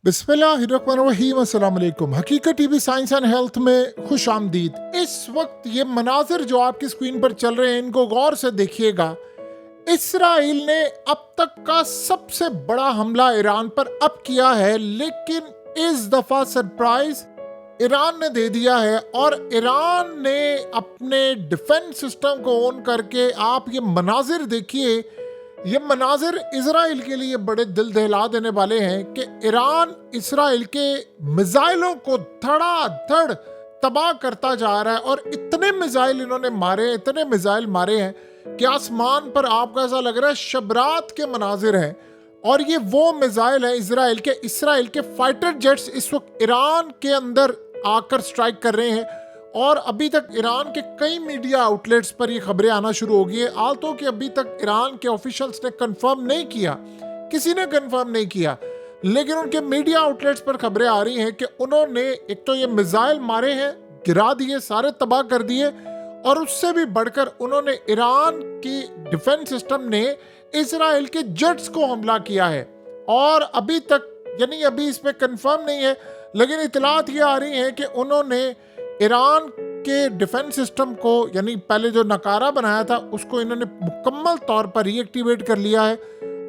बिस्मिल्लाहिर्रहमानिर्रहीम, अस्सलाम वालेकुम। हकीकत टीवी साइंस एंड हेल्थ में खुश आमदीद। इस वक्त ये मनाजिर जो आपकी स्क्रीन पर चल रहे हैं, इनको गौर से देखिएगा। इसराइल ने अब तक का सबसे बड़ा हमला ईरान पर अब किया है, लेकिन इस दफा सरप्राइज ईरान ने दे दिया है। और ईरान ने अपने डिफेंस सिस्टम को ऑन करके, आप ये मनाजिर देखिए, ये मनाजिर इसराइल के लिए बड़े दिल दहला देने वाले हैं कि ईरान इसराइल के मिसाइलों को धड़ाधड़ तबाह करता जा रहा है। और इतने मिसाइल इन्होंने मारे, इतने मिसाइल मारे हैं कि आसमान पर आपको ऐसा लग रहा है शबरात के मनाजिर हैं। और ये वो मिसाइल है इसराइल के फाइटर जेट्स इस वक्त ईरान के अंदर आकर स्ट्राइक कर रहे हैं। और अभी तक ईरान के कई मीडिया आउटलेट्स पर ये खबरें आना शुरू हो गई है। आलतो कि अभी तक ईरान के ऑफिशियल्स ने कंफर्म नहीं किया, किसी ने कंफर्म नहीं किया, लेकिन उनके मीडिया आउटलेट्स पर खबरें आ रही हैं कि उन्होंने एक तो ये मिसाइल मारे हैं, गिरा दिए, सारे तबाह कर दिए। और उससे भी बढ़कर उन्होंने ईरान की डिफेंस सिस्टम ने इसराइल के जेट्स को हमला किया है। और अभी तक, यानी अभी इसमें कंफर्म नहीं है, लेकिन इतलात ये आ रही हैं कि उन्होंने ईरान के डिफेंस सिस्टम को, यानी पहले जो नकारा बनाया था उसको इन्होंने मुकम्मल तौर पर रीएक्टिवेट कर लिया है।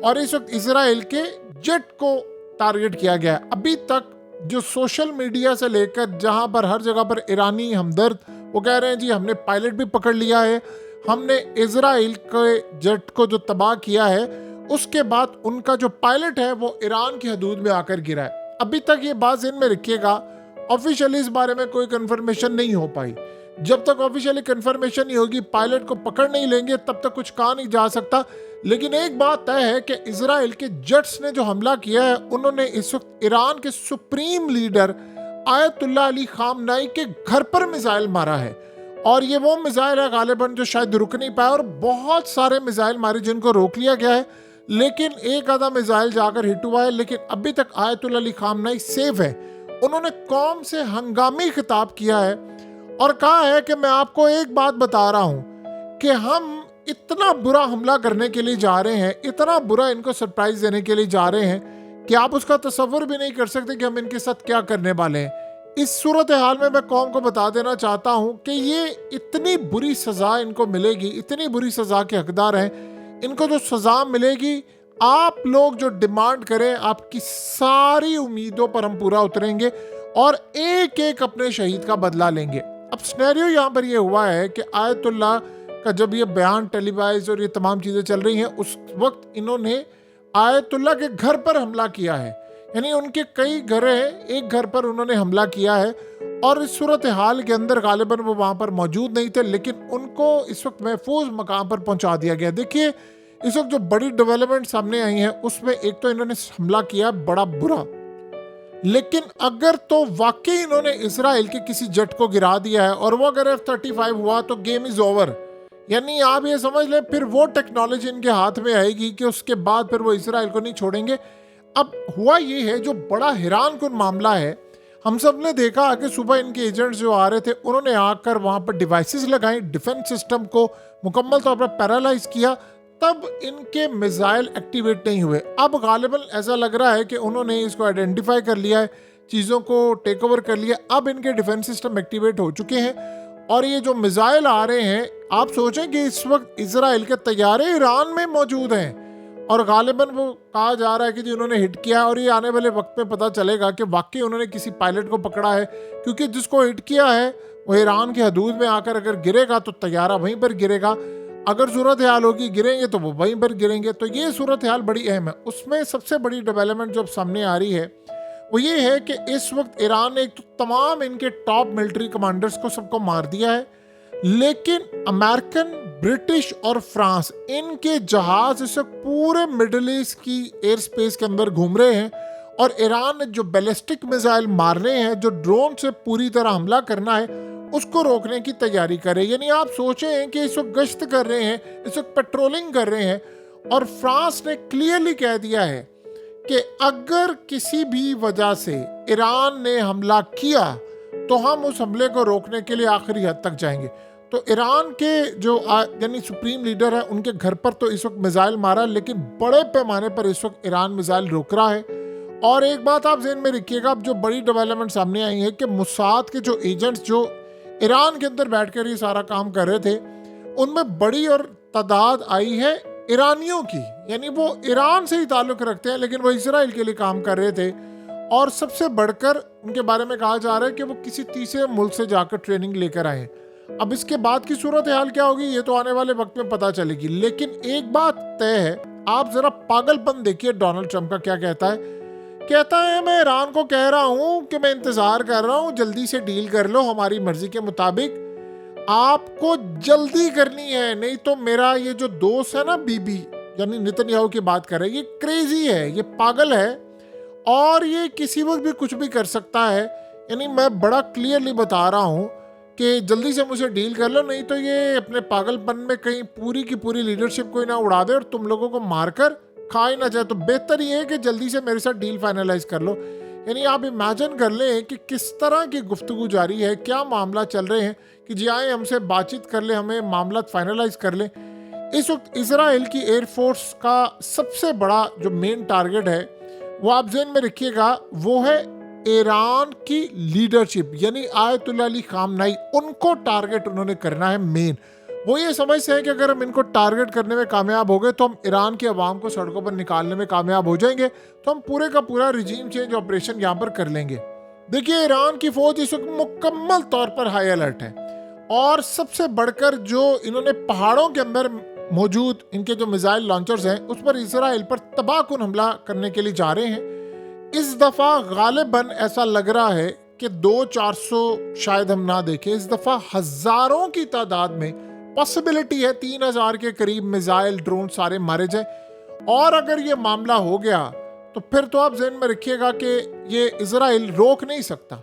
और इस वक्त इसराइल के जेट को टारगेट किया गया है। अभी तक जो सोशल मीडिया से लेकर जहां पर हर जगह पर ईरानी हमदर्द वो कह रहे हैं जी हमने पायलट भी पकड़ लिया है, हमने इसराइल के जेट को जो तबाह किया है उसके बाद उनका जो पायलट है वो ईरान की हदूद में आकर गिरा है। अभी तक ये बात इन में रखिएगा, ऑफिशियली इस बारे में कोई कंफर्मेशन नहीं हो पाई। जब तक ऑफिशियली कंफर्मेशन नहीं होगी, पायलट को पकड़ नहीं लेंगे, तब तक कुछ कहा नहीं जा सकता। लेकिन एक बात तय है कि इसराइल के जेट्स ने जो हमला किया है, उन्होंने इस वक्त ईरान के सुप्रीम लीडर आयतुल्लाह अली खामनाई के घर पर मिसाइल मारा है। और ये वो मिसाइल है गालिबन जो शायद रुक नहीं पाया, और बहुत सारे मिसाइल मारे जिनको रोक लिया गया है, लेकिन एक आधा मिसाइल जाकर हिट हुआ है। लेकिन अभी तक आयतुल्लाह अली खामनाई सेफ है। उन्होंने कौम से हंगामी खिताब किया है और कहा है कि मैं आपको एक बात बता रहा हूं कि हम इतना बुरा हमला करने के लिए जा रहे हैं, इतना बुरा इनको सरप्राइज देने के लिए जा रहे हैं कि आप उसका तसव्वुर भी नहीं कर सकते कि हम इनके साथ क्या करने वाले हैं। इस सूरत हाल में मैं कौम को बता देना चाहता हूं कि ये इतनी बुरी सजा इनको मिलेगी, इतनी बुरी सजा के हकदार हैं। इनको जो सजा मिलेगी, आप लोग जो डिमांड करें, आपकी सारी उम्मीदों पर हम पूरा उतरेंगे और एक एक अपने शहीद का बदला लेंगे। अब सिनेरियो यहाँ पर ये हुआ है कि आयतुल्लाह का जब ये बयान टेलीवाइज और ये तमाम चीज़ें चल रही हैं, उस वक्त इन्होंने आयतुल्लाह के घर पर हमला किया है। यानी उनके कई घर हैं, एक घर पर उन्होंने हमला किया है। और इस सूरत हाल के अंदर गालिबन वो वहाँ पर मौजूद नहीं थे, लेकिन उनको इस वक्त महफूज मकाम पर पहुँचा दिया गया। देखिए इस वक्त जो बड़ी डेवलपमेंट सामने आई है, उसमें एक तो इन्होंने हमला किया बड़ा बुरा, लेकिन अगर तो वाकई इन्होंने इसराइल के किसी जेट को गिरा दिया है और वो अगर F-35 हुआ तो गेम इज ओवर। यानी आप ये समझ लें, फिर वो टेक्नोलॉजी इनके हाथ में आएगी कि उसके बाद फिर वो इसराइल को नहीं छोड़ेंगे। अब हुआ ये है, जो बड़ा हैरान कुन मामला है, हम सब ने देखा कि सुबह इनके एजेंट्स जो आ रहे थे, उन्होंने आकर वहाँ पर डिवाइसेस लगाई, डिफेंस सिस्टम को मुकम्मल तौर पर पैरालाइज किया, तब इनके मिसाइल एक्टिवेट नहीं हुए। अब गालिबन ऐसा लग रहा है कि उन्होंने इसको आइडेंटिफाई कर लिया है, चीज़ों को टेक ओवर कर लिया। अब इनके डिफेंस सिस्टम एक्टिवेट हो चुके हैं और ये जो मिसाइल आ रहे हैं, आप सोचें कि इस वक्त इसराइल के तैयारे ईरान में मौजूद हैं और गालिबन वो कहा जा रहा है कि जी उन्होंने हिट किया। और ये आने वाले वक्त में पता चलेगा कि वाकई उन्होंने किसी पायलट को पकड़ा है, क्योंकि जिसको हिट किया है वो ईरान की हदूद में आकर अगर गिरेगा तो तैयारा वहीं पर गिरेगा, अगर सूरत हाल होगी गिरेंगे तो वो वहीं पर गिरेंगे। तो ये सूरत हाल बड़ी अहम है। उसमें सबसे बड़ी डेवलपमेंट जो सामने आ रही है वो ये है कि इस वक्त ईरान ने एक तो तमाम इनके टॉप मिलिट्री कमांडर्स को सबको मार दिया है, लेकिन अमेरिकन, ब्रिटिश और फ्रांस, इनके जहाज इस वक्त पूरे मिडिल ईस्ट की एयर स्पेस के अंदर घूम रहे हैं। और ईरान ने जो बैलिस्टिक मिसाइल मारने हैं, जो ड्रोन से पूरी तरह हमला करना है, उसको रोकने की तैयारी करे। यानी आप सोचें कि इस वक्त गश्त कर रहे हैं, इस वक्त पेट्रोलिंग कर रहे हैं। और फ्रांस ने क्लियरली कह दिया है कि अगर किसी भी वजह से ईरान ने हमला किया तो हम उस हमले को रोकने के लिए आखिरी हद तक जाएंगे। तो ईरान के जो यानी सुप्रीम लीडर है, उनके घर पर तो इस वक्त मिसाइल मारा, लेकिन बड़े पैमाने पर इस वक्त ईरान मिसाइल रोक रहा है। और एक बात आप ज़हन में रखिएगा, अब जो बड़ी डेवलपमेंट सामने आई है कि मुसाद के जो एजेंट्स जो ईरान के अंदर बैठकर ये सारा काम कर रहे थे, उनमें बड़ी और तादाद आई है ईरानियों की, यानी वो ईरान से ही ताल्लुक़ रखते हैं लेकिन वो इसराइल के लिए काम कर रहे थे। और सबसे बढ़कर उनके बारे में कहा जा रहा है कि वो किसी तीसरे मुल्क से जाकर ट्रेनिंग लेकर आए। अब इसके बाद की सूरत हाल क्या होगी ये तो आने वाले वक्त में पता चलेगी, लेकिन एक बात तय है, आप जरा पागलपन देखिए डोनाल्ड ट्रंप का क्या कहता है मैं ईरान को कह रहा हूं कि मैं इंतजार कर रहा हूं, जल्दी से डील कर लो हमारी मर्जी के मुताबिक, आपको जल्दी करनी है, नहीं तो मेरा ये जो दोस्त है ना बीबी यानी नेतन्याहू की बात कर रहे हैं, ये क्रेजी है, ये पागल है और ये किसी वक्त भी कुछ भी कर सकता है। यानी मैं बड़ा क्लियरली बता रहा हूं कि जल्दी से मुझे डील कर लो, नहीं तो ये अपने पागलपन में कहीं पूरी की पूरी लीडरशिप को ही ना उड़ा दे और तुम लोगों को मारकर खा ही ना जाए। तो बेहतर ये है कि जल्दी से मेरे साथ डील फाइनलाइज कर लो। यानी आप इमेजिन कर लें कि किस तरह की गुफ्तगू जारी है, क्या मामला चल रहे हैं कि जी आए हमसे बातचीत कर ले, हमें मामला फाइनलाइज कर ले। इस वक्त इजराइल की एयरफोर्स का सबसे बड़ा जो मेन टारगेट है वो आप ज़हन में रखिएगा, वो है ईरान की लीडरशिप, यानी आयतुल्लाह अली खामनाई, उनको टारगेट उन्होंने करना है मेन। वो ये समझते हैं कि अगर हम इनको टारगेट करने में कामयाब हो गए तो हम ईरान के अवाम को सड़कों पर निकालने में कामयाब हो जाएंगे, तो हम पूरे का पूरा रिजीम चेंज ऑपरेशन यहाँ पर कर लेंगे। देखिए ईरान की फौज इस वक्त मुकम्मल तौर पर हाई अलर्ट है और सबसे बढ़कर जो इन्होंने पहाड़ों के अंदर मौजूद इनके जो मिसाइल लॉन्चर्स हैं उस पर इसराइल पर तबाहकुन हमला करने के लिए जा रहे हैं। इस दफ़ा गालिबन ऐसा लग रहा है कि 200-400 शायद हम ना देखें, इस दफ़ा हज़ारों की तादाद में पॉसिबिलिटी है 3000 के करीब मिसाइल ड्रोन सारे मारे जाए। और अगर ये मामला हो गया तो फिर तो आप ज़हन में रखिएगा कि ये इजराइल रोक नहीं सकता।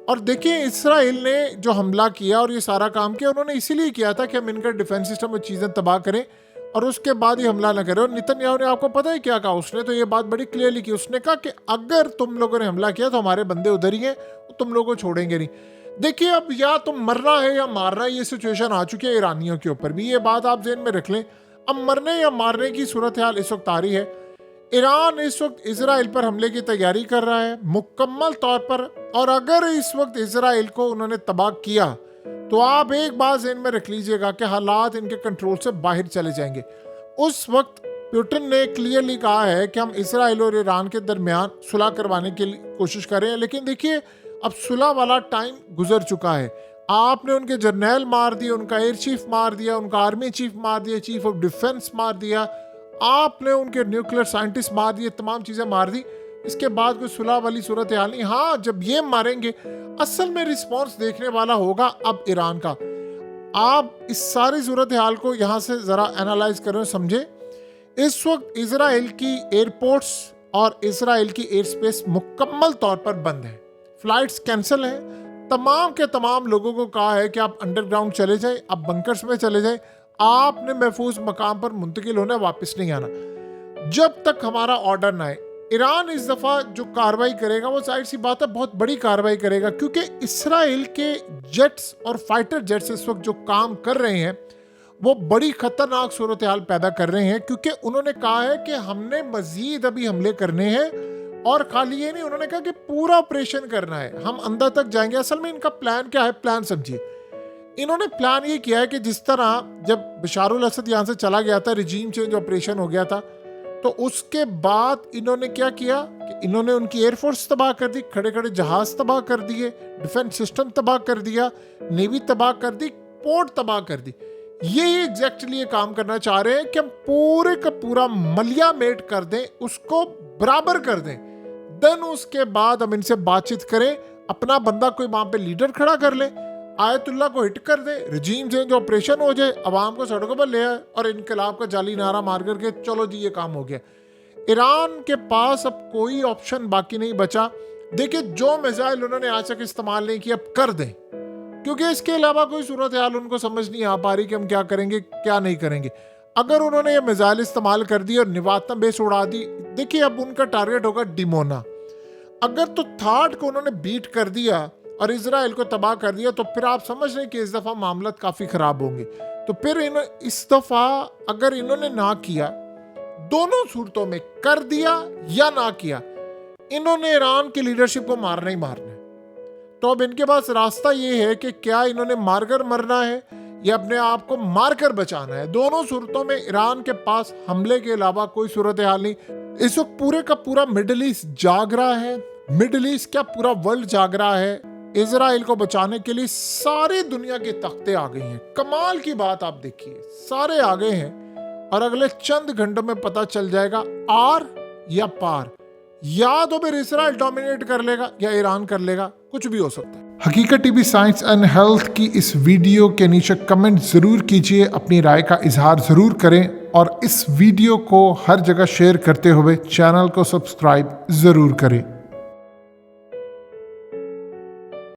और देखिए इसराइल ने जो हमला किया और ये सारा काम किया उन्होंने इसीलिए किया था कि हम इनका डिफेंस सिस्टम में चीज़ें तबाह करें और उसके बाद ही हमला न करें। और नेतन्याहू ने आपको पता है क्या कहा, उसने तो ये बात बड़ी क्लियरली की, उसने कहा कि अगर तुम लोगों ने हमला किया तो हमारे बंदे उधर ही हैं, तुम लोगों को छोड़ेंगे नहीं। देखिए अब या तो मरना है या मारना है, ये सिचुएशन आ चुकी है ईरानियों के ऊपर भी, ये बात आप ज़हन में रख लें। अब मरने या मारने की सूरत हाल इस वक्त आ रही है। ईरान इस वक्त इजराइल पर हमले की तैयारी कर रहा है मुकम्मल तौर पर, और अगर इस वक्त इजराइल को उन्होंने तबाह किया तो आप एक बात ज़हन में रख लीजिएगा कि हालात इनके कंट्रोल से बाहर चले जाएंगे। उस वक्त पुतिन ने क्लियरली कहा है कि हम इजराइल और ईरान के दरमियान सुलह करवाने की कोशिश कर रहे हैं, लेकिन देखिए अब सुलह वाला टाइम गुजर चुका है। आपने उनके जर्नैल मार दिए, उनका एयर चीफ मार दिया, उनका आर्मी चीफ मार दिया, चीफ ऑफ डिफेंस मार दिया, आपने उनके न्यूक्लियर साइंटिस्ट मार दिए, तमाम चीज़ें मार दी। इसके बाद कोई सुलह वाली सूरत हाल नहीं। हाँ जब ये मारेंगे असल में रिस्पॉन्स देखने वाला होगा अब ईरान का। आप इस सारी सूरत हाल को यहाँ से ज़रा एनालाइज करें, समझे। इस वक्त इजराइल की एयरपोर्ट्स और इजराइल की एयर स्पेस मुकम्मल तौर पर बंद है, फ्लाइट्स कैंसिल हैं। तमाम के तमाम लोगों को कहा है कि आप अंडरग्राउंड चले जाए, आप बंकर्स में चले जाए, आपने महफूज मकाम पर मुंतकिल होना, वापस नहीं आना जब तक हमारा ऑर्डर ना आए। ईरान इस दफ़ा जो कार्रवाई करेगा वो जाहिर सी बात है बहुत बड़ी कार्रवाई करेगा, क्योंकि इसराइल के जेट्स और फाइटर जेट्स इस वक्त जो काम कर रहे हैं वो बड़ी खतरनाक सूरत हाल पैदा कर रहे हैं, क्योंकि उन्होंने कहा है कि हमने मजीद अभी हमले करने हैं। और खाली ये नहीं, उन्होंने कहा कि पूरा ऑपरेशन करना है, हम अंदर तक जाएंगे। असल में इनका प्लान क्या है, प्लान समझिए। इन्होंने प्लान ये किया है कि जिस तरह जब बशारुल असद यहाँ से चला गया था, रिजीम चेंज ऑपरेशन हो गया था, तो उसके बाद इन्होंने क्या किया कि इन्होंने उनकी एयरफोर्स तबाह कर दी, खड़े खड़े जहाज तबाह कर दिए, डिफेंस सिस्टम तबाह कर दिया, नेवी तबाह कर दी, पोर्ट तबाह कर दी। ये एग्जैक्टली ये काम करना चाह रहे हैं कि हम पूरे का पूरा मलिया मेट कर दें, उसको बराबर कर दें, देन उसके बाद हम इनसे बातचीत करें, अपना बंदा कोई वहां पे लीडर खड़ा कर ले, आयतुल्लाह को हिट कर दे, रिजीम चेंज ऑपरेशन हो जाए, अवाम को सड़कों पर ले आए और इनकलाब का जाली नारा मार करके चलो जी ये काम हो गया। ईरान के पास अब कोई ऑप्शन बाकी नहीं बचा। देखिए जो मिसाइल उन्होंने आज तक इस्तेमाल नहीं किया अब कर दें, क्योंकि इसके अलावा कोई सूरत हाल उनको समझ नहीं आ पा रही कि हम क्या करेंगे क्या नहीं करेंगे। अगर उन्होंने ये मिसाइल इस्तेमाल कर दी और निवातना बेस उड़ा दी, देखिए अब उनका टारगेट होगा डिमोना। अगर तो थाट को उन्होंने बीट कर दिया और इजराइल को तबाह कर दिया तो फिर आप समझ रहे हैं कि इस दफ़ा मामला काफ़ी ख़राब होंगे। तो फिर इस दफ़ा अगर इन्होंने ना किया, दोनों सूरतों में कर दिया या ना किया, इन्होंने ईरान की लीडरशिप को मारना ही मारना है। तो अब इनके पास रास्ता ये है कि क्या इन्होंने मारकर मरना है या अपने आप को मारकर बचाना है। दोनों सूरतों में ईरान के पास हमले के अलावा कोई सूरत हाल नहीं। इस वक्त पूरे का पूरा मिडिल ईस्ट जाग रहा है। मिडिल ईस्ट क्या पूरा वर्ल्ड जाग रहा है। इजराइल को बचाने के लिए सारी दुनिया के तख्ते आ गए हैं। कमाल की बात आप देखिए, सारे आ गए हैं और अगले चंद घंटों में पता चल जाएगा आर या पार। या तो फिर इजराइल डोमिनेट कर लेगा या ईरान कर लेगा, कुछ भी हो सकता है। हकीकत टीवी साइंस एंड हेल्थ की इस वीडियो के नीचे कमेंट जरूर कीजिए, अपनी राय का इजहार जरूर करें और इस वीडियो को हर जगह शेयर करते हुए चैनल को सब्सक्राइब जरूर करें।